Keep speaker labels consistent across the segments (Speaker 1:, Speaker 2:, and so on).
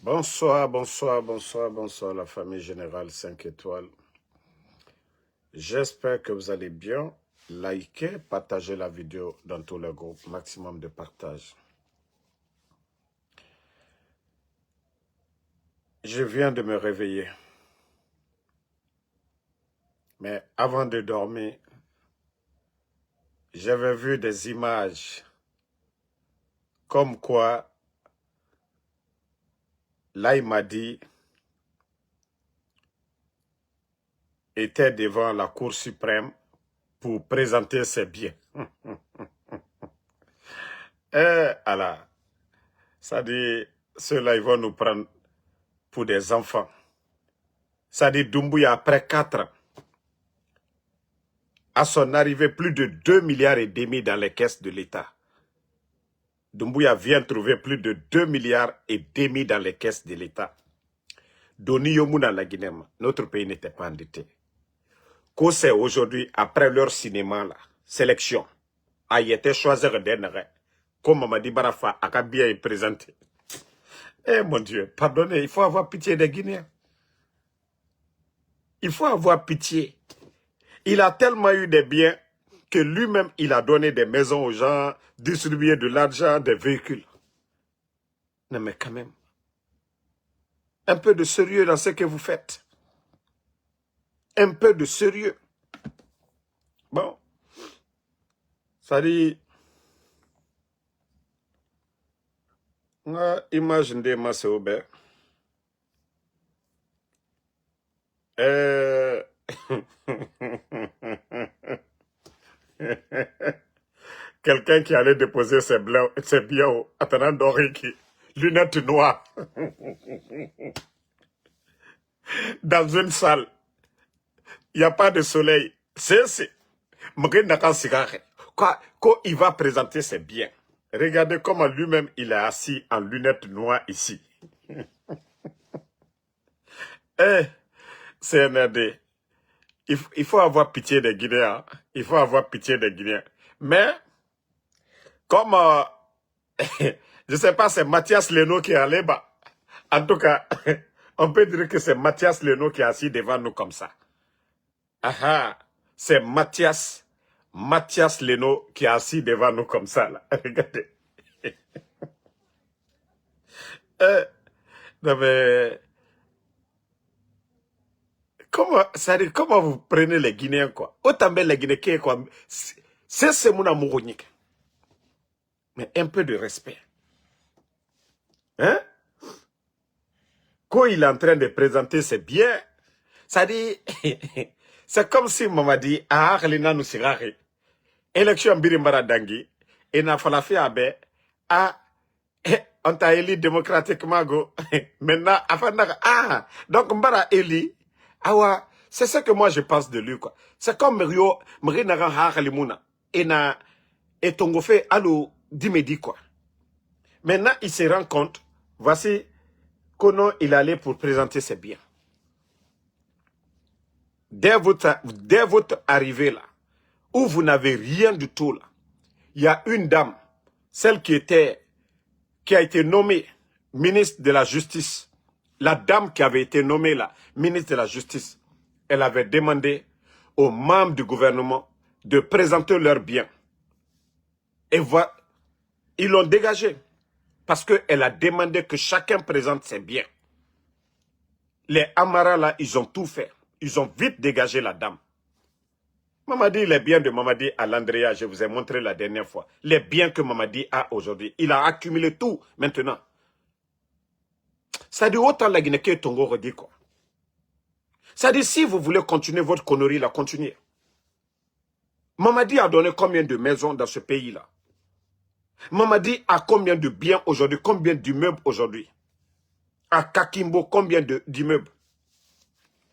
Speaker 1: Bonsoir, bonsoir, bonsoir, bonsoir la famille générale 5 étoiles. J'espère que vous allez bien. Likez, partagez la vidéo dans tous les groupes, maximum de partage. Je viens de me réveiller. Mais avant de dormir, j'avais vu des images comme quoi, là il m'a dit, était devant la Cour suprême pour présenter ses biens. Alors, ça dit, ceux-là, ils vont nous prendre pour des enfants. Ça dit, Doumbouya, après 4 ans, à son arrivée, plus de 2,5 milliards dans les caisses de l'État. Doumbouya vient trouver plus de 2,5 milliards dans les caisses de l'État. Doni Yomuna la Guinée, notre pays n'était pas endetté. Qu'au c'est aujourd'hui, après leur cinéma, là, sélection, a été choisi de comme Mamadi Barafa a bien présenté. Eh mon Dieu, pardonnez, il faut avoir pitié des Guinéens. Il faut avoir pitié. Il a tellement eu des biens que lui-même, il a donné des maisons aux gens, distribué de l'argent, des véhicules. Non mais quand même, un peu de sérieux dans ce que vous faites. Un peu de sérieux. Bon, ça dit, imaginez moi c'est Aubert. Quelqu'un qui allait déposer ses biens au attendant d'Oriki, lunettes noires, dans une salle. Il n'y a pas de soleil. C'est. Quand il va présenter ses biens, regardez comment lui-même il est assis en lunettes noires ici. Eh, CNRD, il faut avoir pitié des Guinéens. Il faut avoir pitié des Guinéens. Mais, comme, je ne sais pas, c'est Mathias Leno qui est allé bas. En tout cas, on peut dire que c'est Mathias Leno qui est assis devant nous comme ça. Ah, c'est Mathias Leno qui est assis devant nous comme ça, là. Regardez. Non mais, comment vous prenez les Guinéens, quoi? Autant bien les Guinéens, quoi. C'est mon amour. Mais un peu de respect. Hein? Quand il est en train de présenter ses biens, ça dit, c'est comme si maman dit, ah, Lina nous sirari. Élection Birimbara Dangi, et n'a pas fait abe, ah, on t'a élu démocratiquement, go. Maintenant, donc Mbara élu, awa, c'est ce que moi je pense de lui, quoi. C'est comme Rio, Mrinaran Harimuna, et Tongofe, allo, dimedi, quoi. Maintenant, il se rend compte, voici, comment il allait pour présenter ses biens. Dès votre arrivée là, où vous n'avez rien du tout là, il y a une dame, celle qui a été nommée ministre de la Justice, la dame qui avait été nommée là, ministre de la Justice, elle avait demandé aux membres du gouvernement de présenter leurs biens. Et voilà, ils l'ont dégagé. Parce qu'elle a demandé que chacun présente ses biens. Les Amara là, ils ont tout fait. Ils ont vite dégagé la dame. Mamadi, les biens de Mamadi à l'Andrea, je vous ai montré la dernière fois. Les biens que Mamadi a aujourd'hui. Il a accumulé tout maintenant. Ça dit autant la Guinée que Tongo redit quoi. Ça dit si vous voulez continuer votre connerie là, continuez. Mamadi a donné combien de maisons dans ce pays-là? Mamadi a combien de biens aujourd'hui? Combien d'immeubles aujourd'hui? À Kakimbo, combien d'immeubles?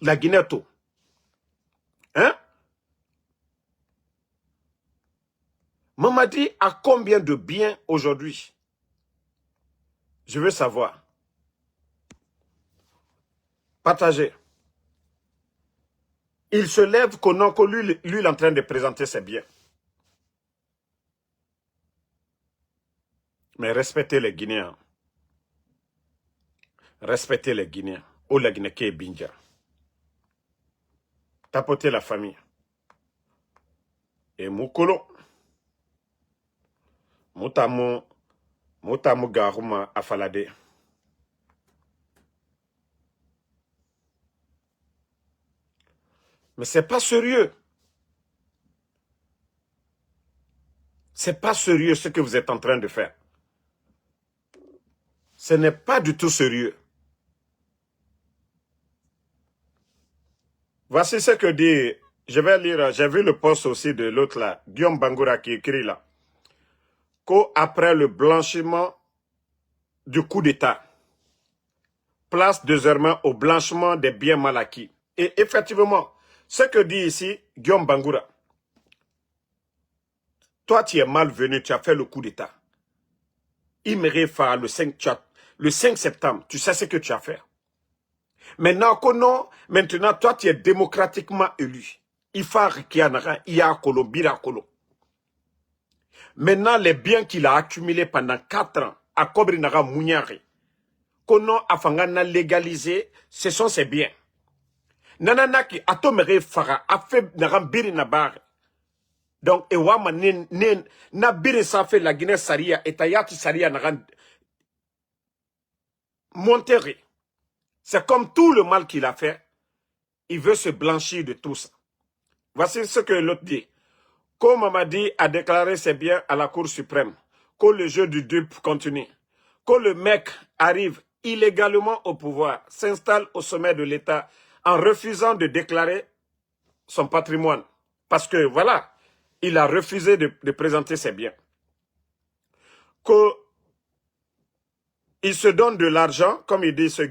Speaker 1: La Guinée, tout. Hein? Mamadi a combien de biens aujourd'hui? Je veux savoir. Partagez. Il se lève que lui, il est en train de présenter ses biens. Mais respectez les Guinéens. Respectez les Guinéens. Ou les Guinéens qui est Bindja. Tapotez la famille. Et Moukolo. Moutamu Garuma Afalade. Mais c'est pas sérieux. C'est pas sérieux ce que vous êtes en train de faire. Ce n'est pas du tout sérieux. Voici ce que dit, je vais lire, j'ai vu le post aussi de l'autre là, Guillaume Bangoura qui écrit là, qu'après le blanchiment du coup d'État, place désormais au blanchiment des biens mal acquis. Et effectivement, ce que dit ici Guillaume Bangoura, toi tu es malvenu, tu as fait le coup d'État. Le 5 septembre, tu sais ce que tu as fait. Maintenant, toi tu es démocratiquement élu. Maintenant, les biens qu'il a accumulés pendant 4 ans, à Kobrinaga Mouniari, Kono Afangana légalisé, ce sont ses biens. Nananaki atomere fara afe naram biri nabar. Donc ewama na biri sa fait la Guinée Saria et Tayati Saria naran Monterrey. C'est comme tout le mal qu'il a fait. Il veut se blanchir de tout ça. Voici ce que l'autre dit. Comme Mamadi a déclaré ses biens à la Cour suprême, que le jeu du dupe continue, que le mec arrive illégalement au pouvoir, s'installe au sommet de l'État en refusant de déclarer son patrimoine. Parce que voilà, il a refusé de présenter ses biens. Qu'il se donne de l'argent, comme il dit, se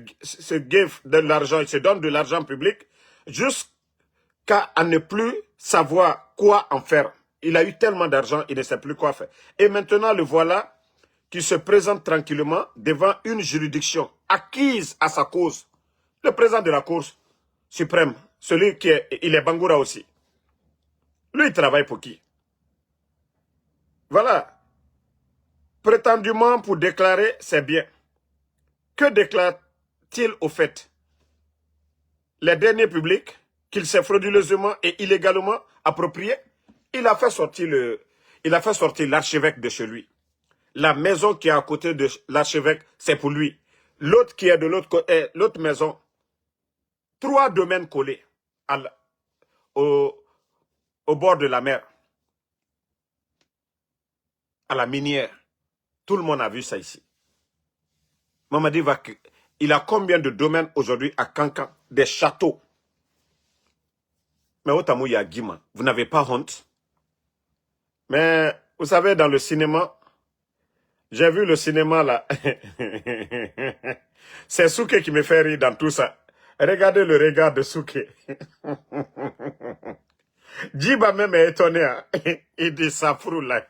Speaker 1: give de l'argent, il se donne de l'argent public, jusqu'à ne plus savoir quoi en faire. Il a eu tellement d'argent, il ne sait plus quoi faire. Et maintenant, le voilà qui se présente tranquillement devant une juridiction acquise à sa cause. Le président de la Cour suprême, celui qui est, il est Bangoura aussi. Lui, il travaille pour qui? Voilà. Prétendument pour déclarer ses biens. Que déclare-t-il au fait? Les derniers publics qu'il s'est frauduleusement et illégalement appropriés? Il a fait sortir l'archevêque de chez lui. La maison qui est à côté de l'archevêque, c'est pour lui. L'autre qui est de l'autre côté, l'autre maison, 3 domaines collés au bord de la mer, à la minière. Tout le monde a vu ça ici. Mamadi il a combien de domaines aujourd'hui à Kankan? Des châteaux. Mais au Tamou, il y a Guima. Vous n'avez pas honte? Mais vous savez, dans le cinéma, j'ai vu le cinéma là. C'est Souké qui me fait rire dans tout ça. Regardez le regard de Souké. Djiba même est étonné. Hein? Il dit ça frou là.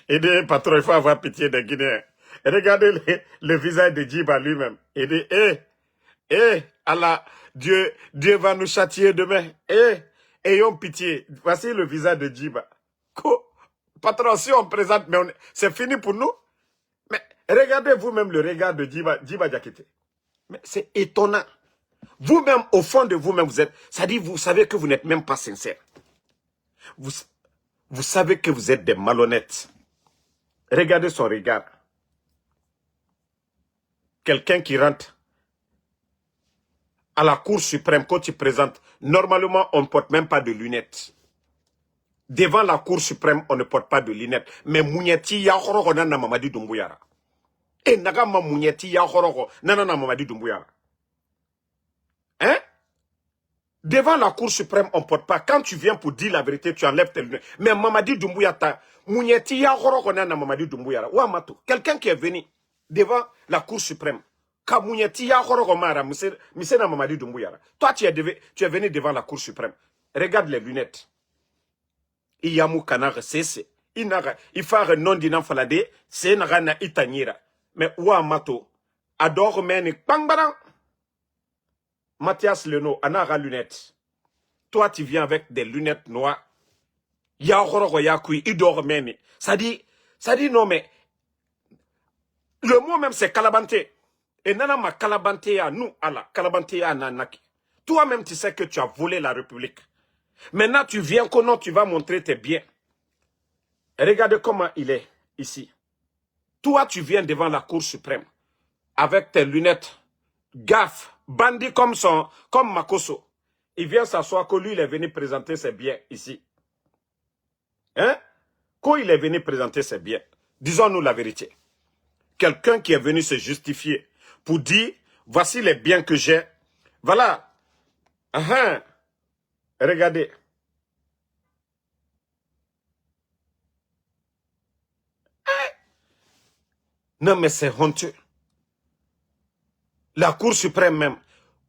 Speaker 1: Il dit, patron, il faut avoir pitié des Guinéens. Regardez le visage de Djiba lui-même. Il dit, Allah, Dieu va nous châtier demain. Ayons pitié. Voici le visage de Djiba. Patron, si on présente, mais c'est fini pour nous. Mais regardez vous-même le regard de Djiba Diakité. Mais c'est étonnant. Vous-même, au fond de vous-même, vous êtes... C'est-à-dire, vous savez que vous n'êtes même pas sincère. Vous savez que vous êtes des malhonnêtes. Regardez son regard. Quelqu'un qui rentre à la Cour suprême, quand il présente, normalement, on ne porte même pas de lunettes. Devant la Cour suprême, on ne porte pas de lunettes. Mais Mounieti Yahoro nana Mamadi Doumbouya. Et Nagama Mounieti Yahoro nana Mamadi Doumbouya. Hein? Devant la Cour suprême, on ne porte pas. Quand tu viens pour dire la vérité, tu enlèves tes lunettes. Mais Mamadi Doumbouya, Mounieti Yahoro nana Mamadi Doumbouya. Ouamato. Quelqu'un qui est venu devant la Cour suprême. Toi, tu es venu devant la Cour suprême. Regarde les lunettes. Iyamu kanara sese. Il faut non dinan falade. C'est na itanyira. Mais ouamato. Adore meni pangbaran. Mathias Leno, anara lunettes. Toi, tu viens avec des lunettes noires. Yahoro yakui, idore meni. Ça dit non mais. Le mot même c'est calabanté. Et nana ma kalabanteya, nous, ala, kalabanteya nanaki. Toi-même, tu sais que tu as volé la République. Maintenant, tu viens que non, tu vas montrer tes biens. Regardez comment il est ici. Toi, tu viens devant la Cour suprême avec tes lunettes, gaffe, bandit comme Makoso. Il vient s'asseoir que lui, il est venu présenter ses biens ici. Hein? Quand il est venu présenter ses biens, disons-nous la vérité. Quelqu'un qui est venu se justifier pour dire, voici les biens que j'ai. Voilà. Regardez. Non, mais c'est honteux. La Cour suprême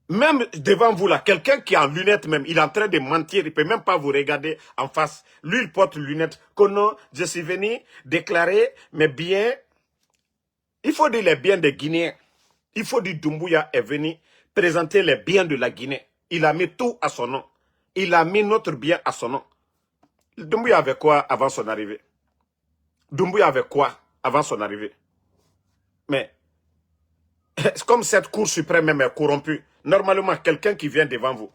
Speaker 1: même devant vous là, quelqu'un qui est en lunettes même, il est en train de mentir, il ne peut même pas vous regarder en face. Lui, il porte lunettes. Que non, je suis venu déclarer mes biens. Il faut dire les biens des Guinéens. Il faut dire Doumbouya est venu présenter les biens de la Guinée. Il a mis tout à son nom. Il a mis notre bien à son nom. Doumbouya avait quoi avant son arrivée? Doumbouya avait quoi avant son arrivée? Mais, comme cette Cour suprême même est corrompue, normalement, quelqu'un qui vient devant vous,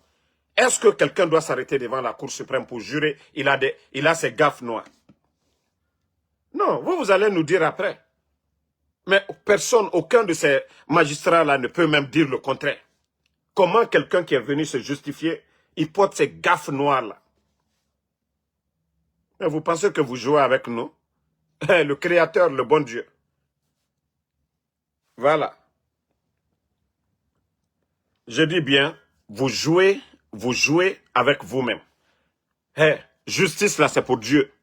Speaker 1: est-ce que quelqu'un doit s'arrêter devant la Cour suprême pour jurer il a ses gaffes noires? Non, vous allez nous dire après. Mais personne, aucun de ces magistrats-là ne peut même dire le contraire. Comment quelqu'un qui est venu se justifier, il porte ces gaffes noires-là? Mais vous pensez que vous jouez avec nous? Le Créateur, le bon Dieu. Voilà. Je dis bien, vous jouez avec vous-même. Justice là, c'est pour Dieu.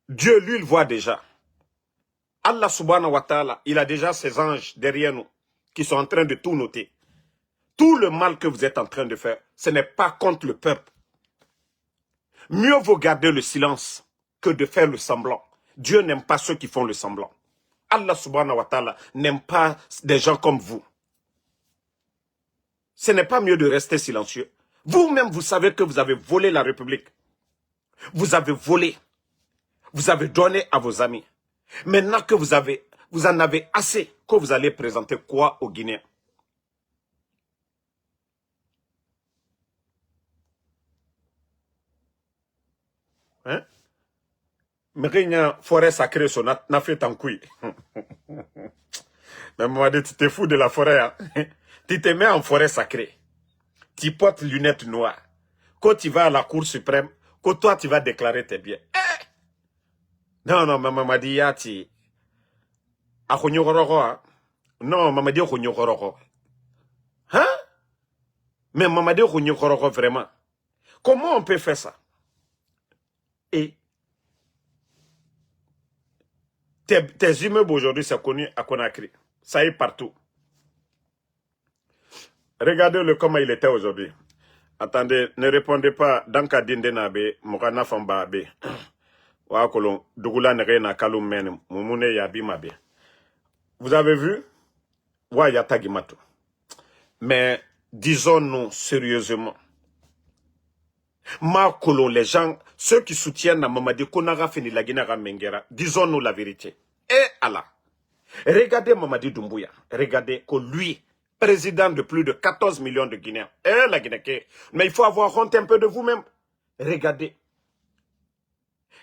Speaker 1: Dieu, lui, il voit déjà. Allah subhanahu wa ta'ala, il a déjà ses anges derrière nous qui sont en train de tout noter. Tout le mal que vous êtes en train de faire, ce n'est pas contre le peuple. Mieux vaut garder le silence que de faire le semblant. Dieu n'aime pas ceux qui font le semblant. Allah subhanahu wa ta'ala n'aime pas des gens comme vous. Ce n'est pas mieux de rester silencieux. Vous-même, vous savez que vous avez volé la République. Vous avez volé. Vous avez donné à vos amis. Maintenant que vous en avez assez, que vous allez présenter quoi aux Guinéens? Hein? Mais il y a une forêt sacrée sur n'a fait en couille. Mais moi, tu te fous de la forêt. Hein? Tu te mets en forêt sacrée. Tu portes lunettes noires. Quand tu vas à la Cour suprême, quand toi tu vas déclarer tes biens. Non, maman m'a dit, yati. Non, maman dit, hein? Mais maman dit, vraiment. Comment on peut faire ça? Et tes immeubles aujourd'hui, c'est connu à Conakry. Ça y est partout. Regardez-le comment il était aujourd'hui. Attendez, ne répondez pas. Danka dinde nabe, mokana famba be. Wa kolon, dugula nere na kalum men, mumune yabi mabe. Vous avez vu? Wa yatagimato. Mais disons-nous sérieusement. Ma kolon, les gens, ceux qui soutiennent la Mamadi Konara fini la Guinée Mengera, disons-nous la vérité. Et Allah. Regardez Mamadi Doumbouya. Regardez que lui, président de plus de 14 millions de Guinéens. La Guinée. Mais il faut avoir honte un peu de vous-même. Regardez.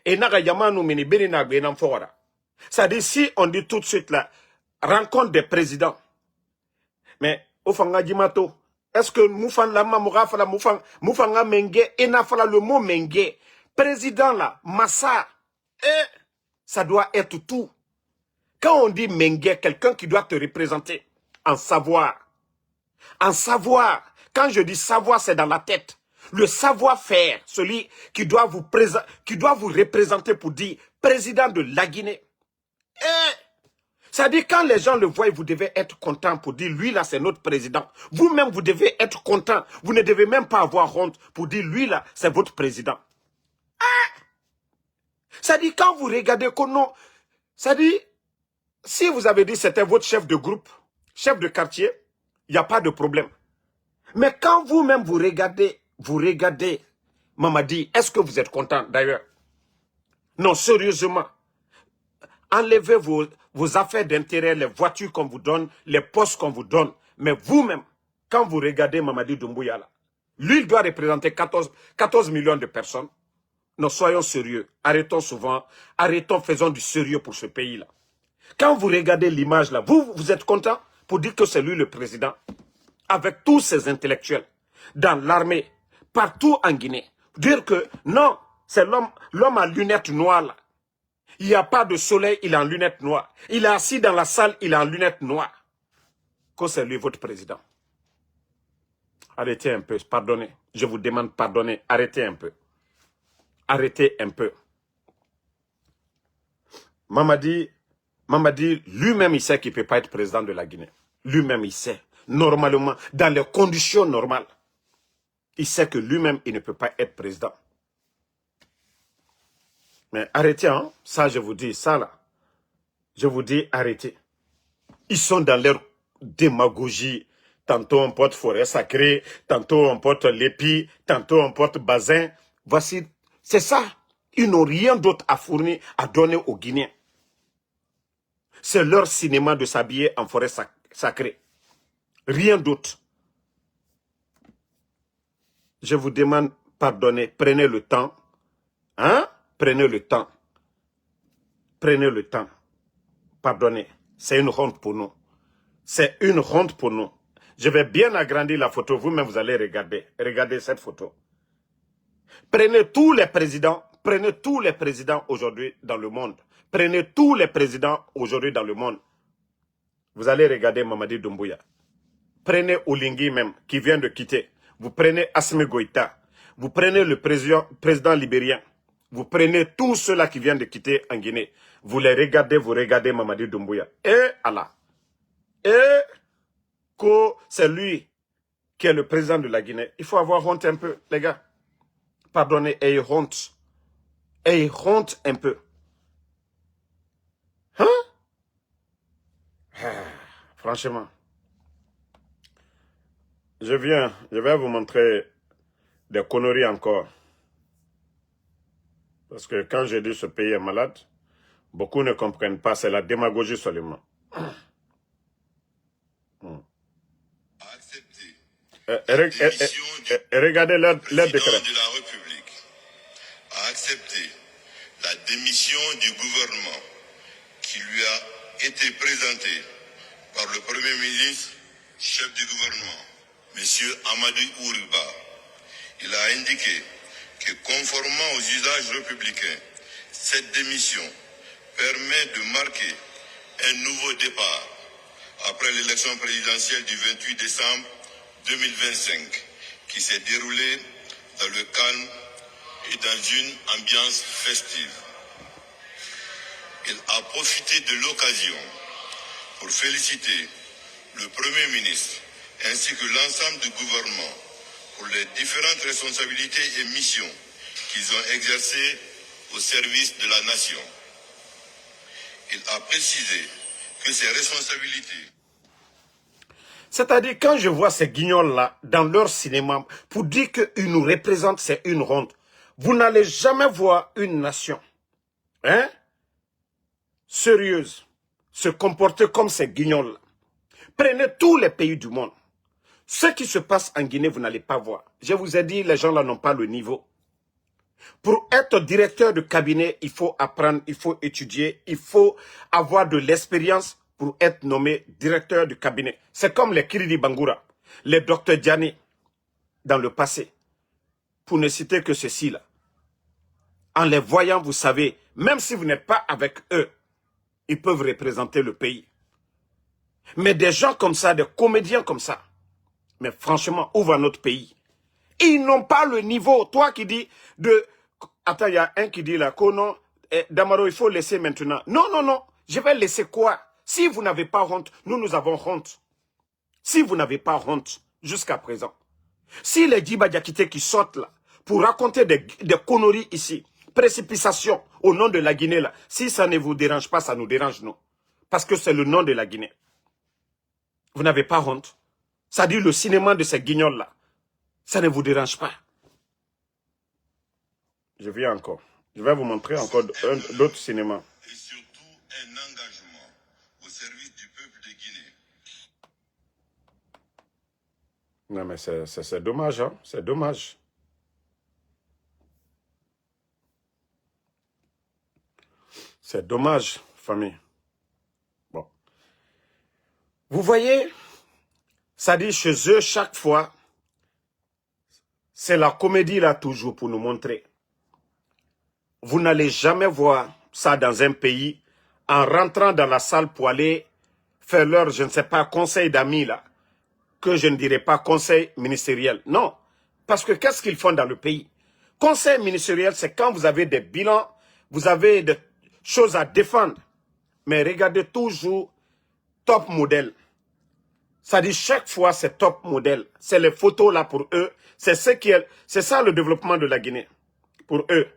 Speaker 1: Et naga yamanu mini beri na gbenam fora. C'est-à-dire, si on dit tout de suite là, rencontre des présidents. Mais, au fanga dimato, est-ce que Moufan Lama Mourafala Moufanga Mengue, Enafala le mot Mengue, président là, Massa, ça doit être tout. Quand on dit Mengue, quelqu'un qui doit te représenter en savoir. En savoir. Quand je dis savoir, c'est dans la tête. Le savoir-faire, celui qui doit vous représenter pour dire président de la Guinée. C'est-à-dire, quand les gens le voient, vous devez être content pour dire, lui là, c'est notre président. Vous-même, vous devez être content. Vous ne devez même pas avoir honte pour dire, lui là, c'est votre président. C'est-à-dire, quand vous regardez non, c'est-à-dire, si vous avez dit c'était votre chef de groupe, chef de quartier, il n'y a pas de problème. Mais quand vous-même vous regardez, Mamadi, est-ce que vous êtes content d'ailleurs? Non, sérieusement. Enlevez vos affaires d'intérêt, les voitures qu'on vous donne, les postes qu'on vous donne. Mais vous-même, quand vous regardez Mamadi Doumbouya, là, lui, il doit représenter 14 millions de personnes. Non, soyons sérieux. Arrêtons souvent. Arrêtons, faisons du sérieux pour ce pays-là. Quand vous regardez l'image là, vous êtes content pour dire que c'est lui le président, avec tous ces intellectuels, dans l'armée, partout en Guinée. Dire que non, c'est l'homme à lunettes noires là. Il n'y a pas de soleil, il est en lunettes noires. Il est assis dans la salle, il est en lunettes noires. Que c'est lui votre président. Arrêtez un peu, pardonnez. Je vous demande pardonnez, arrêtez un peu. Arrêtez un peu. Mamadi, lui-même, il sait qu'il ne peut pas être président de la Guinée. Lui-même, il sait. Normalement, dans les conditions normales, il sait que lui-même, il ne peut pas être président. Mais arrêtez, hein. Ça, je vous dis, ça là. Je vous dis, arrêtez. Ils sont dans leur démagogie. Tantôt on porte forêt sacrée, tantôt on porte l'épi, tantôt on porte bazin. Voici, c'est ça. Ils n'ont rien d'autre à fournir, à donner aux Guinéens. C'est leur cinéma de s'habiller en forêt sacrée. Rien d'autre. Je vous demande, pardonnez, prenez le temps. Hein? Prenez le temps. Prenez le temps. Pardonnez. C'est une honte pour nous. C'est une honte pour nous. Je vais bien agrandir la photo. Vous-même, vous allez regarder. Regardez cette photo. Prenez tous les présidents aujourd'hui dans le monde. Prenez tous les présidents aujourd'hui dans le monde. Vous allez regarder Mamadi Doumbouya. Prenez Olingi même, qui vient de quitter. Vous prenez Assimi Goïta. Vous prenez le président libérien. Vous prenez tous ceux-là qui viennent de quitter en Guinée. Vous les regardez, vous regardez Mamadi Doumbouya. Et Allah. Et que c'est lui qui est le président de la Guinée. Il faut avoir honte un peu, les gars. Pardonnez, ayez honte. Ayez honte un peu. Hein? Franchement. Je vais vous montrer des conneries encore. Parce que quand je dis ce pays est malade, beaucoup ne comprennent pas, c'est la démagogie seulement. Regardez leur décret.
Speaker 2: De la République a accepté la démission du gouvernement qui lui a été présentée par le Premier ministre, chef du gouvernement, M. Amadou Ouriba. Il a indiqué que conformément aux usages républicains, cette démission permet de marquer un nouveau départ après l'élection présidentielle du 28 décembre 2025 qui s'est déroulée dans le calme et dans une ambiance festive. Il a profité de l'occasion pour féliciter le Premier ministre ainsi que l'ensemble du gouvernement pour les différentes responsabilités et missions qu'ils ont exercées au service de la nation. Il a précisé que ces responsabilités...
Speaker 1: C'est-à-dire, quand je vois ces guignols-là dans leur cinéma, pour dire qu'ils nous représentent, c'est une honte. Vous n'allez jamais voir une nation, hein, sérieuse, se comporter comme ces guignols-là. Prenez tous les pays du monde. Ce qui se passe en Guinée, vous n'allez pas voir. Je vous ai dit, les gens là n'ont pas le niveau. Pour être directeur de cabinet, il faut apprendre, il faut étudier, il faut avoir de l'expérience pour être nommé directeur du cabinet. C'est comme les Kiridi Bangoura, les docteurs Diani dans le passé. Pour ne citer que ceci-là. En les voyant, vous savez, même si vous n'êtes pas avec eux, ils peuvent représenter le pays. Mais des gens comme ça, des comédiens comme ça, mais franchement, où va notre pays? Ils n'ont pas le niveau. Toi qui dis de... Attends, il y a un qui dit là, Kono, Damaro, il faut laisser maintenant. Non, non, non. Je vais laisser quoi? Si vous n'avez pas honte, nous avons honte. Si vous n'avez pas honte, jusqu'à présent. Si les Djiba Diakité qui sortent là, pour raconter des conneries ici, précipitation au nom de la Guinée là, si ça ne vous dérange pas, ça nous dérange, non. Parce que c'est le nom de la Guinée. Vous n'avez pas honte. Ça dit le cinéma de ces guignols là. Ça ne vous dérange pas. Je viens encore. Je vais vous montrer encore d'autres cinémas.
Speaker 2: Et surtout un engagement au service du peuple de Guinée.
Speaker 1: Non, mais c'est dommage, hein? C'est dommage. C'est dommage, famille. Bon. Vous voyez, ça dit chez eux, chaque fois, c'est la comédie là toujours pour nous montrer. Vous n'allez jamais voir ça dans un pays en rentrant dans la salle pour aller faire leur, je ne sais pas, conseil d'amis là, que je ne dirais pas conseil ministériel. Non, parce que qu'est-ce qu'ils font dans le pays? Conseil ministériel, c'est quand vous avez des bilans, vous avez des choses à défendre. Mais regardez toujours top modèle. Ça dit chaque fois c'est top modèle. C'est les photos là pour eux. C'est ça le développement de la Guinée. Pour eux.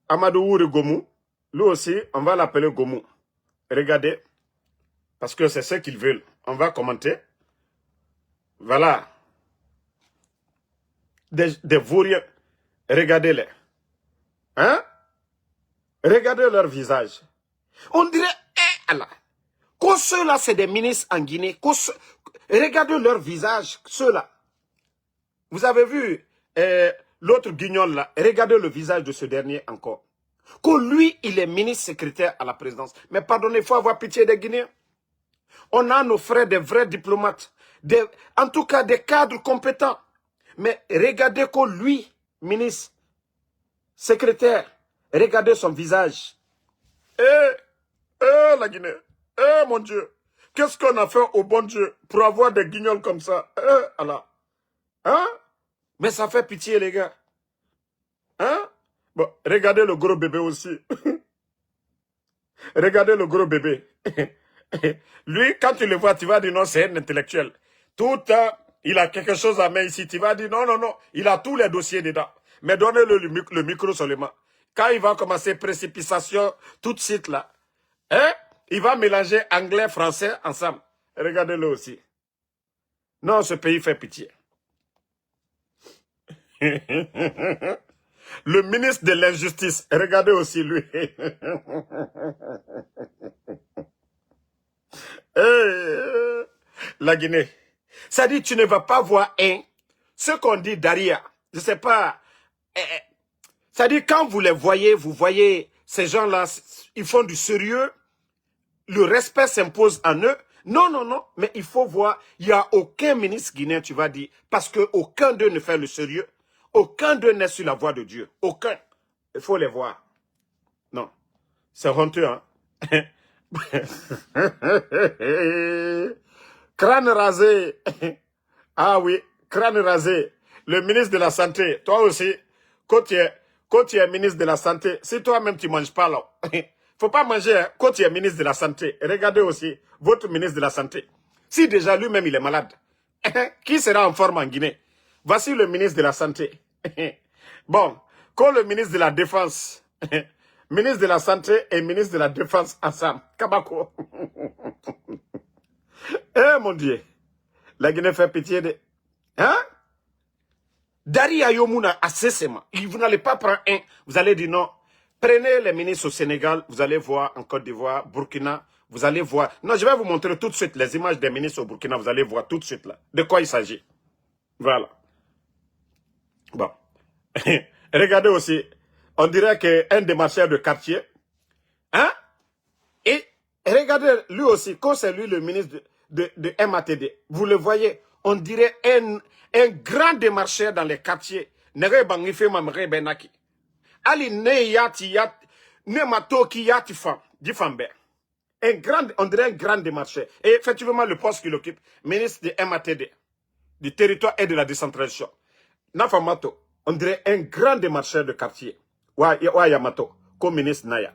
Speaker 1: Amadou Oure Gomu, lui aussi, on va l'appeler Gomu. Regardez, parce que c'est ce qu'ils veulent. On va commenter. Voilà. Des vauriens. Regardez-les. Hein? Regardez leur visage. On dirait, Allah. Quand ceux-là, c'est des ministres en Guinée. Regardez leur visage, ceux-là. Vous avez vu l'autre guignol là. Regardez le visage de ce dernier encore. Que lui, il est ministre secrétaire à la présidence. Mais pardonnez, il faut avoir pitié des Guinéens. On a nos frères, des vrais diplomates. En tout cas, des cadres compétents. Mais regardez que lui, ministre secrétaire, regardez son visage. La Guinée. Mon Dieu. Qu'est-ce qu'on a fait au bon Dieu pour avoir des guignols comme ça? Allah. Hein? Mais ça fait pitié, les gars. Hein? Bon, regardez le gros bébé aussi. Regardez le gros bébé. Lui, quand tu le vois, tu vas dire non, c'est un intellectuel. Tout il a quelque chose à main ici. Tu vas dire non, non, non. Il a tous les dossiers dedans. Mais donnez-le le micro seulement. Quand il va commencer précipitation, tout de suite là. Hein? Il va mélanger anglais, français ensemble. Regardez-le aussi. Non, ce pays fait pitié. Le ministre de l'injustice, regardez aussi lui. La Guinée. Ça dit, tu ne vas pas voir ce qu'on dit Daria. Je ne sais pas. Ça dit, quand vous les voyez, vous voyez ces gens-là, ils font du sérieux. Le respect s'impose en eux. Non, non, non. Mais il faut voir, il n'y a aucun ministre guinéen, tu vas dire, parce qu'aucun d'eux ne fait le sérieux. Aucun d'eux n'est sur la voie de Dieu. Aucun. Il faut les voir. Non. C'est honteux, hein. Crâne rasé. Ah oui, crâne rasé. Le ministre de la Santé, toi aussi, quand tu es ministre de la Santé, si toi-même tu ne manges pas là, faut pas manger hein, quand tu es ministre de la Santé. Regardez aussi votre ministre de la Santé. Si déjà lui-même il est malade, qui sera en forme en Guinée? Voici le ministre de la Santé. Bon, quand le ministre de la Défense, ministre de la Santé et ministre de la Défense ensemble, Kabako. Mon Dieu, la Guinée fait pitié de... Hein? Daria Yomuna Assessema. Vous n'allez pas prendre un, vous allez dire non. Prenez les ministres au Sénégal, vous allez voir en Côte d'Ivoire, Burkina, vous allez voir. Non, je vais vous montrer tout de suite les images des ministres au Burkina, vous allez voir tout de suite là. De quoi il s'agit. Voilà. Bon. Regardez aussi, on dirait qu'un démarcheur de quartier, hein? Et regardez lui aussi, quand c'est lui le ministre de MATD, vous le voyez, on dirait un grand démarcheur dans les quartiers. Ali ne yati ne matoki yati fam, difambe. On dirait un grand démarcheur. Et effectivement, le poste qu'il occupe, ministre de MATD, du territoire et de la décentralisation. Nafamato, on dirait un grand démarcheur de quartier. Wa Yamato, comme ministre Naya.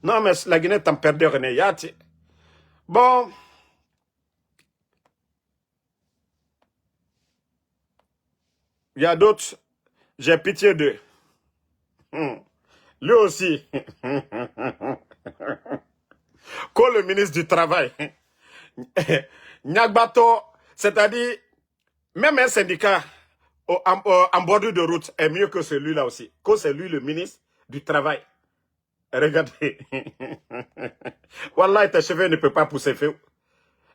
Speaker 1: Non, mais la Guinée t'en perdait René Yati. Bon. Il y a d'autres, j'ai pitié d'eux. Lui aussi. Quand le ministre du Travail, Nyagbato, c'est-à-dire, même un syndicat, en bordure de route est mieux que celui-là aussi. Que c'est lui le ministre du Travail. Regardez. Wallah, tes cheveux ne peuvent pas pousser.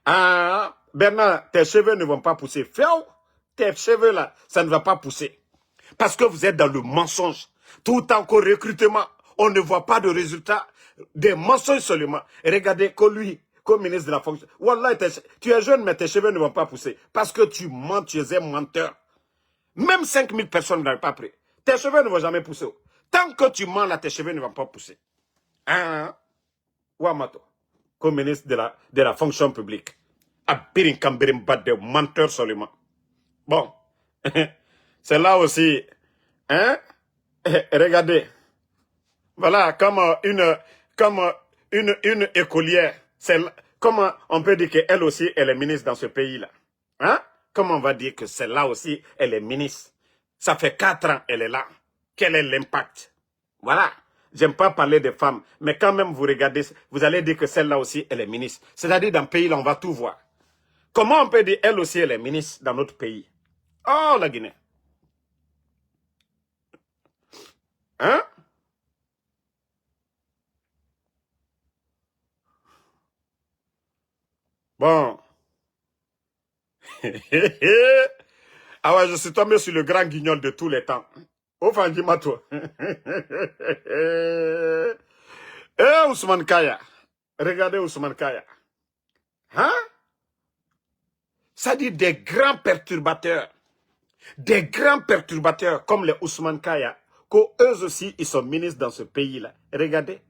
Speaker 1: Ah, Bernard, tes cheveux ne vont pas pousser. Tes cheveux là, ça ne va pas pousser. Parce que vous êtes dans le mensonge. Tout en qu'au recrutement, on ne voit pas de résultats. Des mensonges seulement. Et regardez, que lui, comme ministre de la fonction. Wallah, tu es jeune, mais tes cheveux ne vont pas pousser. Parce que tu mens, tu es un menteur. Même 5000 personnes n'ont pas pris. Tes cheveux ne vont jamais pousser. Tant que tu mens là, tes cheveux ne vont pas pousser. Hein? Wamato, comme ministre de la fonction publique. Abirin Kambirin bat des menteurs seulement. Bon. C'est là aussi. Hein? Regardez. Voilà, comme une écolière. Comment on peut dire qu'elle aussi, elle est ministre dans ce pays-là? Hein? Comment on va dire que celle-là aussi, elle est ministre? Ça fait 4 ans, elle est là. Quel est l'impact? Voilà. J'aime pas parler des femmes, mais quand même, vous regardez, vous allez dire que celle-là aussi, elle est ministre. C'est-à-dire, dans le pays-là, on va tout voir. Comment on peut dire, elle aussi, elle est ministre dans notre pays? Oh, la Guinée. Hein? Bon. Ah ouais, je suis tombé sur le grand guignol de tous les temps. Oh, Fangima, toi. Eh, Ousmane Kaya. Regardez Ousmane Kaya. Hein? Ça dit des grands perturbateurs. Des grands perturbateurs comme les Ousmane Kaya, qu'eux aussi, ils sont ministres dans ce pays-là. Regardez.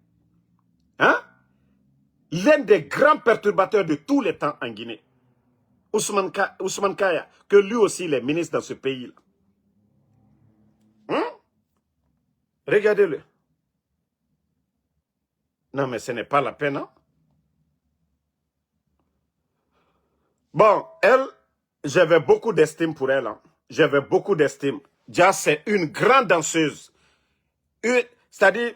Speaker 1: Hein? L'un des grands perturbateurs de tous les temps en Guinée. Ousmane Kaya, que lui aussi, il est ministre dans ce pays-là. Hein? Regardez-le. Non, mais ce n'est pas la peine, hein? Bon, elle, j'avais beaucoup d'estime pour elle. Hein. J'avais beaucoup d'estime. Déjà, c'est une grande danseuse. C'est-à-dire,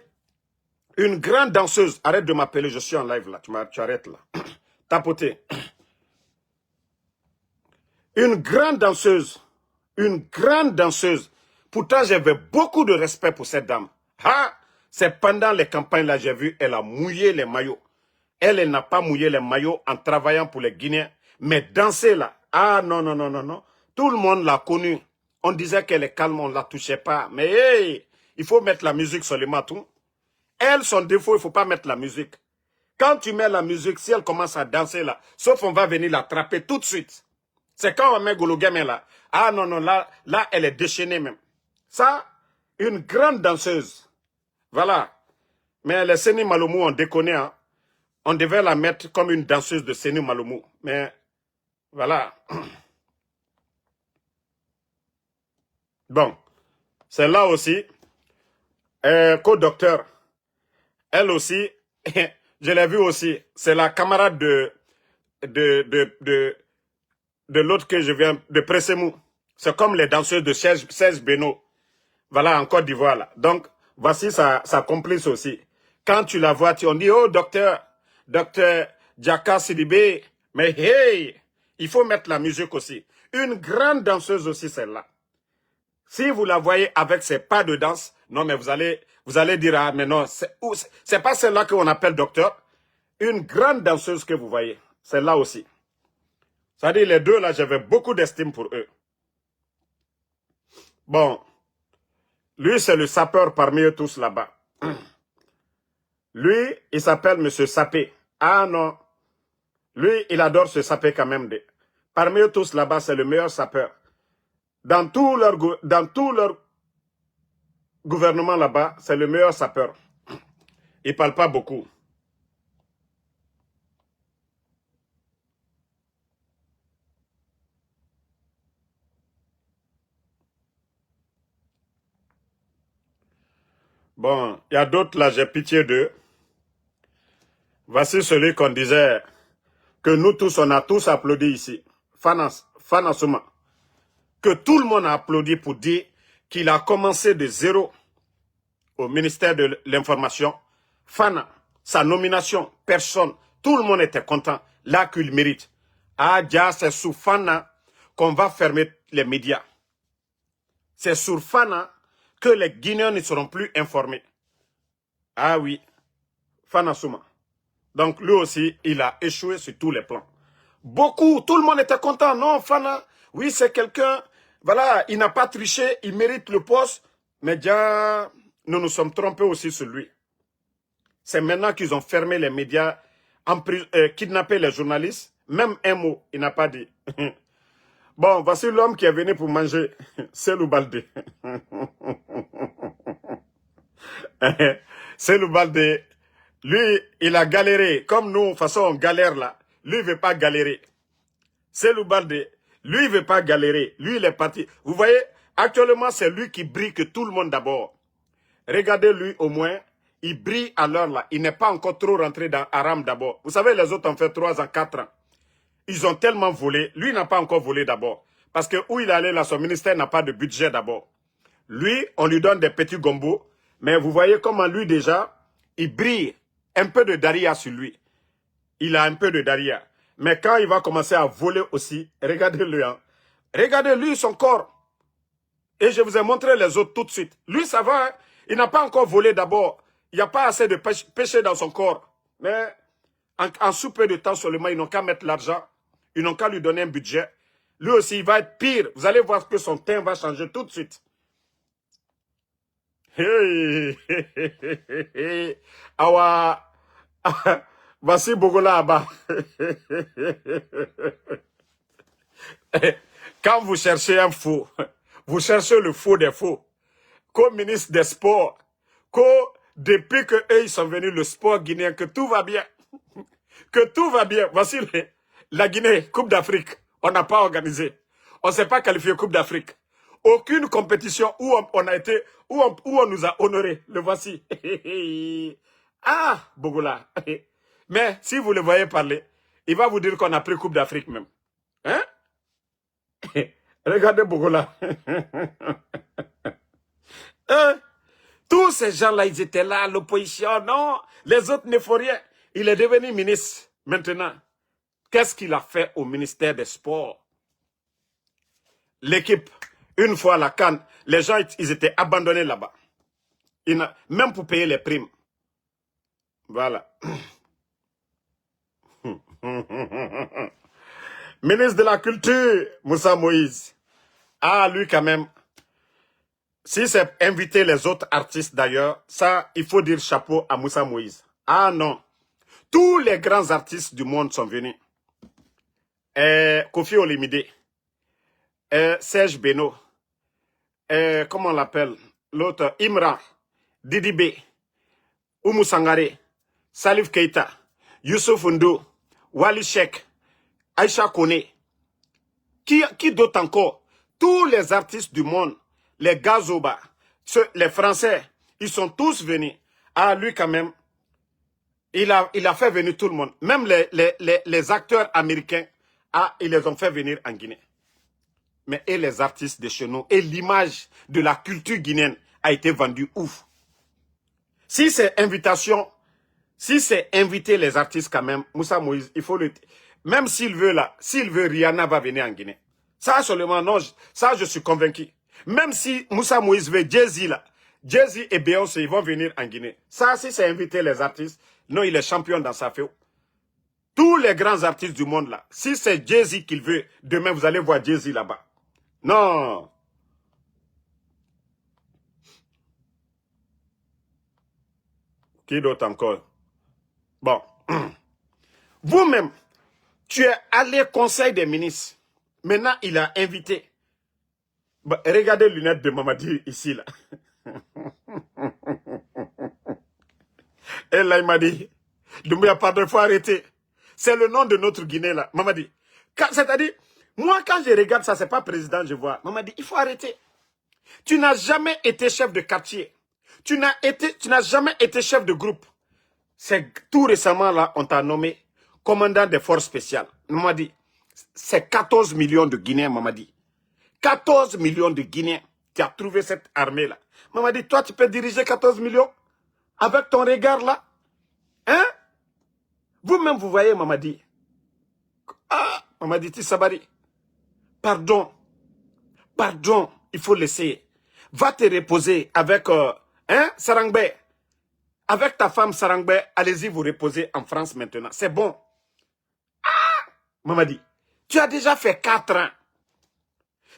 Speaker 1: une grande danseuse. Arrête de m'appeler, je suis en live là. Tu arrêtes là. Tapoter. Une grande danseuse. Une grande danseuse. Pourtant, j'avais beaucoup de respect pour cette dame. Ah, c'est pendant les campagnes là, j'ai vu, elle a mouillé les maillots. Elle n'a pas mouillé les maillots en travaillant pour les Guinéens. Mais danser là, ah non, non, non, non, non. Tout le monde l'a connue. On disait qu'elle est calme, on ne la touchait pas. Mais hey, il faut mettre la musique seulement tout. Elle, son défaut, il ne faut pas mettre la musique. Quand tu mets la musique, si elle commence à danser là, sauf on va venir l'attraper tout de suite. C'est quand on met Gologame là. Ah non, non, là, elle est déchaînée même. Ça, une grande danseuse. Voilà. Mais les Seni Malomou, on déconne, hein. On devait la mettre comme une danseuse de Seni Malomou. Mais, voilà. Bon. C'est là aussi. Co-docteur. Elle aussi, je l'ai vu aussi. C'est la camarade de l'autre que je viens de Pressemou. C'est comme les danseuses de Serge Beno. Voilà, en Côte d'Ivoire, là. Donc, voici sa complice aussi. Quand tu la vois, on dit, oh, docteur Djaka Sidibé. Mais hey, il faut mettre la musique aussi. Une grande danseuse aussi, celle-là. Si vous la voyez avec ses pas de danse, non, mais vous allez dire, ah, mais non, c'est pas celle-là qu'on appelle docteur. Une grande danseuse que vous voyez. Celle-là aussi. C'est-à-dire, les deux, là, j'avais beaucoup d'estime pour eux. Bon. Lui, c'est le sapeur parmi eux tous là-bas. Lui, il s'appelle M. Sapé. Ah non. Lui, il adore se saper quand même. Parmi eux tous là-bas, c'est le meilleur sapeur. Dans tout leur gouvernement là-bas, c'est le meilleur sapeur. Il ne parle pas beaucoup. Bon, il y a d'autres là, j'ai pitié d'eux. Voici celui qu'on disait que nous tous, on a tous applaudi ici. Fana Souma. Que tout le monde a applaudi pour dire qu'il a commencé de zéro au ministère de l'Information. Fana, sa nomination, personne, tout le monde était content. Là qu'il mérite. Ah, déjà, c'est sous Fana qu'on va fermer les médias. c'est sur Fana que les Guinéens ne seront plus informés. Ah oui, Fana Souma. Donc lui aussi, il a échoué sur tous les plans. Beaucoup, tout le monde était content. Non, Fana, oui, c'est quelqu'un, voilà, il n'a pas triché, il mérite le poste. Mais déjà, nous nous sommes trompés aussi sur lui. C'est maintenant qu'ils ont fermé les médias, kidnappé les journalistes. Même un mot, il n'a pas dit. Bon, voici l'homme qui est venu pour manger. Selou Baldé. Selou Baldé. Lui, il a galéré. Comme nous, de toute façon, on galère là. Lui, il ne veut pas galérer. Selou Baldé. Lui, il ne veut pas galérer. Lui, il est parti. Vous voyez, actuellement, c'est lui qui brille que tout le monde d'abord. Regardez lui au moins. Il brille à l'heure là. Il n'est pas encore trop rentré dans Aram d'abord. Vous savez, les autres ont fait 3 ans, 4 ans. Ils ont tellement volé. Lui n'a pas encore volé d'abord. Parce que où il allait là, son ministère n'a pas de budget d'abord. Lui, on lui donne des petits gombos. Mais vous voyez comment lui déjà, il brille. Un peu de Daria sur lui. Il a un peu de Daria. Mais quand il va commencer à voler aussi, regardez-le. Hein. Regardez-lui son corps. Et je vous ai montré les autres tout de suite. Lui, ça va. Hein. Il n'a pas encore volé d'abord. Il n'y a pas assez de péché dans son corps. Mais en sous peu de temps seulement, ils n'ont qu'à mettre l'argent. Ils n'ont qu'à lui donner un budget. Lui aussi, il va être pire. Vous allez voir que son teint va changer tout de suite. Hey, hey, hey, hey, hey. Awa. Voici Bogola Abba. Quand vous cherchez un faux, vous cherchez le faux des faux. Comme ministre des Sports, depuis que eux ils sont venus, le sport guinéen, que tout va bien. Que tout va bien. Voici la Guinée, Coupe d'Afrique. On n'a pas organisé. On ne s'est pas qualifié Coupe d'Afrique. Aucune compétition où on a été, où on nous a honorés. Le voici. Ah, Bogola. Mais si vous le voyez parler, il va vous dire qu'on a pris Coupe d'Afrique même. Hein? Regardez Bogola. Hein? Tous ces gens-là, ils étaient là, l'opposition, non. Les autres ne font rien. Il est devenu ministre maintenant. Qu'est-ce qu'il a fait au ministère des Sports? L'équipe, une fois à la CAN, les gens, ils étaient abandonnés là-bas. Même pour payer les primes. Voilà. Ministre de la Culture, Moussa Moïse. Ah, lui quand même. Si c'est inviter les autres artistes d'ailleurs, ça, il faut dire chapeau à Moussa Moïse. Ah non. Tous les grands artistes du monde sont venus. Kofi Olomide, Serge Beno, comment on l'appelle? L'autre, Imran, Didi B, Oumou Sangare, Salif Keita, Youssouf Ndo, Wali Sheikh, Aïcha Kone. Qui d'autre encore? Tous les artistes du monde, les Gazoba, les Français, ils sont tous venus. Ah, lui quand même, il a fait venir tout le monde. Même les acteurs américains, ah, ils les ont fait venir en Guinée. Mais et les artistes de chez nous, et l'image de la culture guinéenne a été vendue ouf. Si c'est invitation, si c'est inviter les artistes quand même, Moussa Moïse, il faut le... Même s'il veut là, s'il veut, Rihanna va venir en Guinée. Ça seulement, non, ça je suis convaincu. Même si Moussa Moïse veut Jay-Z là, Jay-Z et Beyoncé, ils vont venir en Guinée. Ça, si c'est inviter les artistes, non, il est champion dans sa feu. Tous les grands artistes du monde là, si c'est Jay-Z qu'il veut, demain vous allez voir Jay-Z là-bas. Non. Qui d'autre encore? Bon. Vous-même, tu es allé au conseil des ministres. Maintenant, il a invité. Bah, regardez les lunettes de Mamadi ici là. Et là, il m'a dit, Doumbouya, pardon, il faut arrêter. C'est le nom de notre Guinée là. Mamadi. C'est-à-dire, moi quand je regarde ça, c'est pas président, je vois. Mamadi, il faut arrêter. Tu n'as jamais été chef de quartier. Tu n'as jamais été chef de groupe. C'est tout récemment là, on t'a nommé commandant des forces spéciales. Mamadi, c'est 14 millions de Guinéens, Mamadi. 14 millions de Guinéens qui a trouvé cette armée-là. Mamadi, toi, tu peux diriger 14 millions avec ton regard là? Hein? Vous-même, vous voyez, Mamadi. Ah, Mamadi Tissabari. Pardon. Pardon, il faut laisser. Va te reposer avec Sarangbe. Avec ta femme Sarangbe, allez-y vous reposer en France maintenant. C'est bon. Mamadi, tu as déjà fait 4 ans.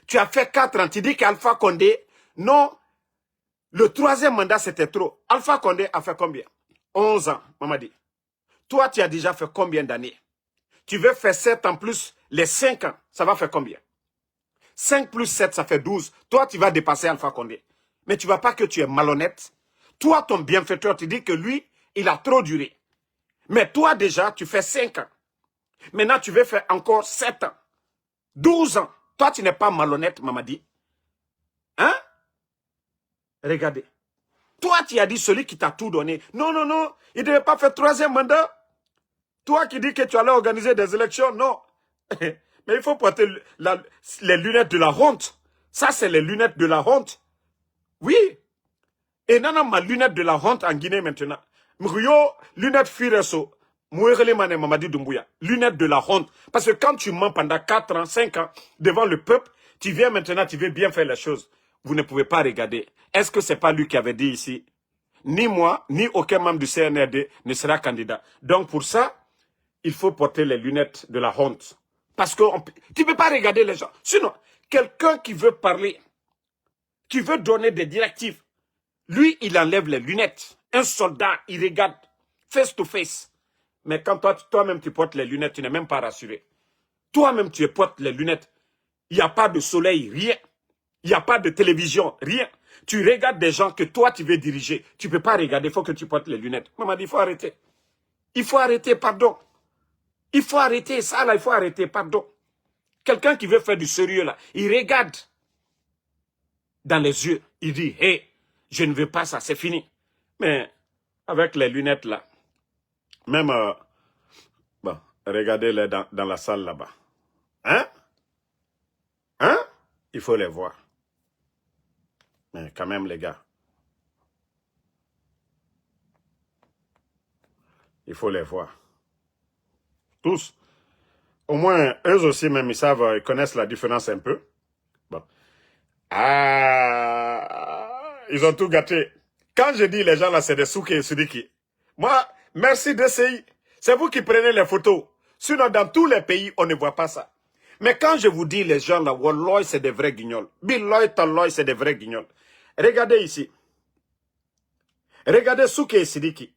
Speaker 1: Tu as fait 4 ans. Tu dis qu'Alpha Condé, non, le 3e mandat c'était trop. Alpha Condé a fait combien? 11 ans, Mamadi. Toi, tu as déjà fait combien d'années? Tu veux faire 7 en plus les 5 ans. Ça va faire combien? 5 plus 7, ça fait 12. Toi, tu vas dépasser Alpha Condé. Mais tu ne vas pas que tu es malhonnête. Toi, ton bienfaiteur, tu dis que lui, il a trop duré. Mais toi, déjà, tu fais 5 ans. Maintenant, tu veux faire encore 7 ans. 12 ans. Toi, tu n'es pas malhonnête, Mamadi. Hein? Regardez. Toi, tu as dit celui qui t'a tout donné. Non, non, non. Il ne devait pas faire 3e mandat. Toi qui dis que tu allais organiser des élections. Non. Mais il faut porter les lunettes de la honte. Ça, c'est les lunettes de la honte. Oui. Et non, non, ma lunette de la honte en Guinée maintenant. Mrio, lunette Fireso. Mamadi Doumbouya. Lunette de la honte. Parce que quand tu mens pendant 4 ans, 5 ans, devant le peuple, tu viens maintenant, tu veux bien faire les choses. Vous ne pouvez pas regarder. Est-ce que c'est pas lui qui avait dit ici? Ni moi, ni aucun membre du CNRD ne sera candidat. Donc pour ça, il faut porter les lunettes de la honte. Parce que tu ne peux pas regarder les gens. Sinon, quelqu'un qui veut parler, qui veut donner des directives, lui, il enlève les lunettes. Un soldat, il regarde face to face. Mais quand toi-même tu portes les lunettes, tu n'es même pas rassuré. Toi-même tu portes les lunettes. Il n'y a pas de soleil, rien. Il n'y a pas de télévision, rien. Tu regardes des gens que toi tu veux diriger. Tu ne peux pas regarder, il faut que tu portes les lunettes. Maman dit, il faut arrêter. Il faut arrêter, pardon. Il faut arrêter ça là, il faut arrêter, pardon. Quelqu'un qui veut faire du sérieux là, il regarde dans les yeux. Il dit, hé, je ne veux pas ça, c'est fini. Mais avec les lunettes là, même, bon, regardez-les dans la salle là-bas. Hein? Hein? Il faut les voir. Mais quand même, les gars, il faut les voir. Tous. Au moins, eux aussi, même, ils savent, ils connaissent la différence un peu. Bon. Ah, ils ont tout gâté. Quand je dis les gens là, c'est des Souké et Sidiki. Moi, merci DCI. C'est vous qui prenez les photos. Sinon, dans tous les pays, on ne voit pas ça. Mais quand je vous dis les gens là, Walloy, c'est des vrais guignols. Billoy, Talloy, c'est des vrais guignols. Regardez ici. Regardez Souké et Sidiki.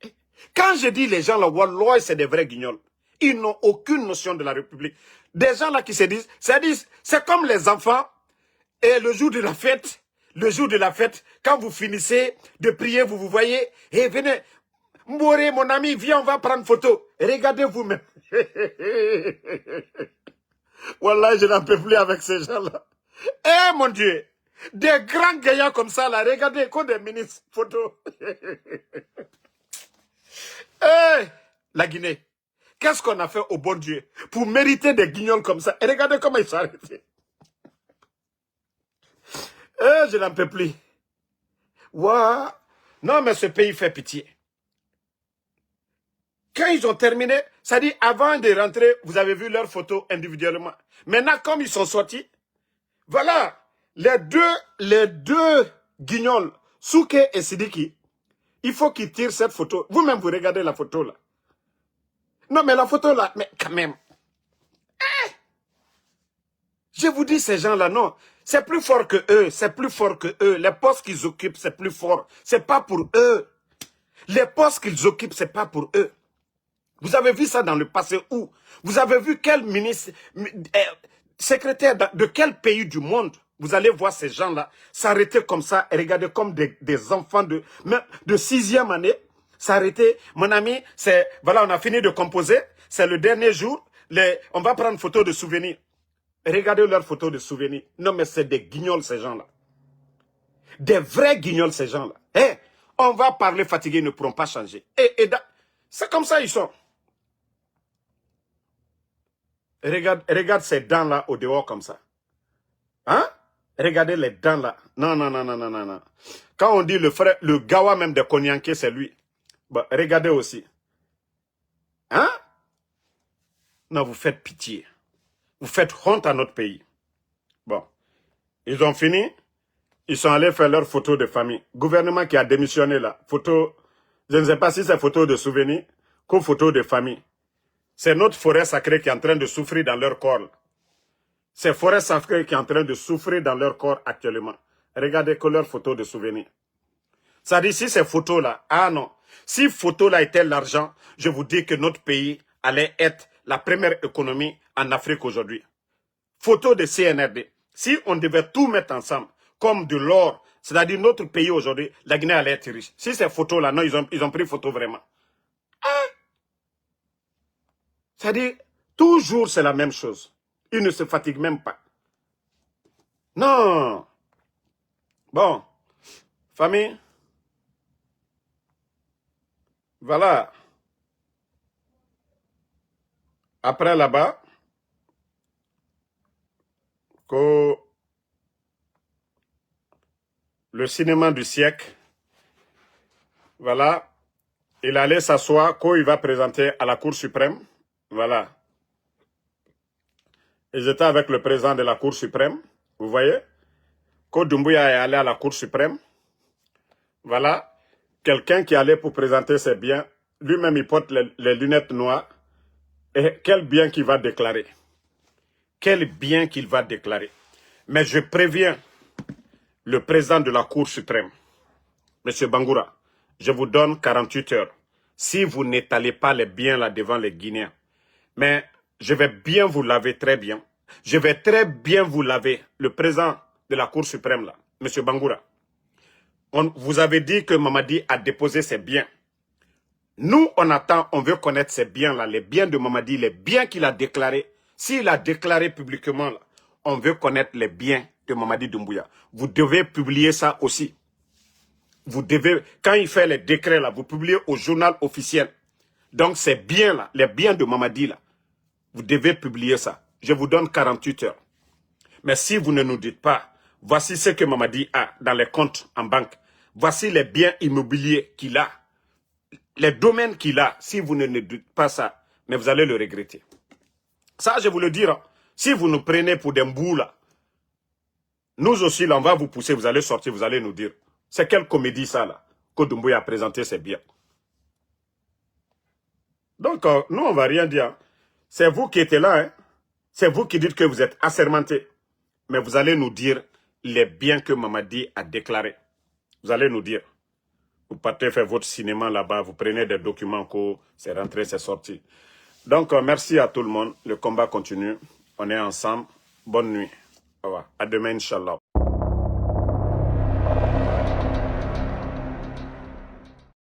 Speaker 1: Quand je dis les gens là, Walloy, c'est des vrais guignols. Ils n'ont aucune notion de la République. Des gens là qui se disent, c'est comme les enfants. Et le jour de la fête, quand vous finissez de prier, vous voyez, et venez, Mboré, mon ami, viens, on va prendre photo. Regardez vous-même. Wallah, je n'en peux plus avec ces gens-là. Eh, mon Dieu, des grands gagnants comme ça, là, regardez, comme des ministres, photo. Eh, la Guinée, qu'est-ce qu'on a fait au bon Dieu pour mériter des guignols comme ça? Et regardez comment ils sont arrêtés. Eh, je n'en peux plus. Ouah. Non, mais ce pays fait pitié. Quand ils ont terminé, ça dit, avant de rentrer, vous avez vu leurs photos individuellement. Maintenant, comme ils sont sortis, voilà, les deux guignols, Souké et Sidiki, il faut qu'ils tirent cette photo. Vous-même, vous regardez la photo là. Non, mais la photo là, mais quand même. Je vous dis, ces gens-là, non. C'est plus fort que eux, c'est plus fort que eux. Les postes qu'ils occupent, c'est plus fort. C'est pas pour eux. Les postes qu'ils occupent, c'est pas pour eux. Vous avez vu ça dans le passé où? Vous avez vu quel ministre, secrétaire de quel pays du monde? Vous allez voir ces gens-là s'arrêter comme ça et regarder comme des enfants de 6e année. S'arrêter. Mon ami, voilà, on a fini de composer. C'est le dernier jour. On va prendre photo de souvenir. Regardez leurs photos de souvenirs. Non, mais c'est des guignols, ces gens-là. Des vrais guignols, ces gens-là. Eh, on va parler fatigué, ils ne pourront pas changer. C'est comme ça, ils sont. Regarde ces dents-là au dehors, comme ça. Hein? Regardez les dents, là. Non, non, non, non, non, non, non. Quand on dit le gawa même de Konyanké, c'est lui. Bah, regardez aussi. Hein? Non, vous faites pitié. Vous faites honte à notre pays. Bon, ils ont fini. Ils sont allés faire leur photo de famille. Gouvernement qui a démissionné là. Photo, je ne sais pas si c'est photo de souvenir ou photo de famille. C'est notre forêt sacrée qui est en train de souffrir dans leur corps. C'est forêt sacrée qui est en train de souffrir dans leur corps actuellement. Regardez que leur photo de souvenir. Ça dit, si ces photos-là, ah non, si photos-là étaient l'argent, je vous dis que notre pays allait être la première économie en Afrique aujourd'hui. Photo de CNRD. Si on devait tout mettre ensemble, comme de l'or, c'est-à-dire notre pays aujourd'hui, la Guinée allait être riche. Si ces photos-là, non, ils ont pris photo vraiment. Hein? C'est-à-dire, toujours c'est la même chose. Ils ne se fatiguent même pas. Non. Bon, famille, voilà. Après là-bas, que le cinéma du siècle, voilà, il allait s'asseoir, qu'il va présenter à la Cour suprême, voilà. Ils étaient avec le président de la Cour suprême, vous voyez, que Doumbouya est allé à la Cour suprême, voilà, quelqu'un qui allait pour présenter ses biens, lui-même il porte les lunettes noires, et quel bien qu'il va déclarer. Quel bien qu'il va déclarer. Mais je préviens le président de la Cour suprême, M. Bangoura, je vous donne 48 heures. Si vous n'étalez pas les biens là devant les Guinéens, mais je vais bien vous laver très bien. Je vais très bien vous laver, le président de la Cour suprême là, M. Bangoura. Vous avez dit que Mamadi a déposé ses biens. Nous, on attend, on veut connaître ces biens-là, les biens de Mamadi, les biens qu'il a déclarés. S'il a déclaré publiquement, là, on veut connaître les biens de Mamadi Doumbouya. Vous devez publier ça aussi. Vous devez, quand il fait les décrets, là, vous publiez au journal officiel. Donc ces biens-là, les biens de Mamadi, là, vous devez publier ça. Je vous donne 48 heures. Mais si vous ne nous dites pas, voici ce que Mamadi a dans les comptes en banque. Voici les biens immobiliers qu'il a. Les domaines qu'il a, si vous ne dites pas ça, mais vous allez le regretter. Ça, je vous le dis, hein, si vous nous prenez pour des mbous, là, nous aussi, là, on va vous pousser, vous allez sortir, vous allez nous dire, c'est quelle comédie ça, là, que Doumbouya a présenté ses biens. Donc, nous, on ne va rien dire. C'est vous qui étiez là, hein. C'est vous qui dites que vous êtes assermenté. Mais vous allez nous dire les biens que Mamadi a déclarés. Vous allez nous dire. Vous partez faire votre cinéma là-bas, vous prenez des documents, c'est rentré, c'est sorti. Donc, merci à tout le monde. Le combat continue. On est ensemble. Bonne nuit. Au revoir. À demain, Inch'Allah.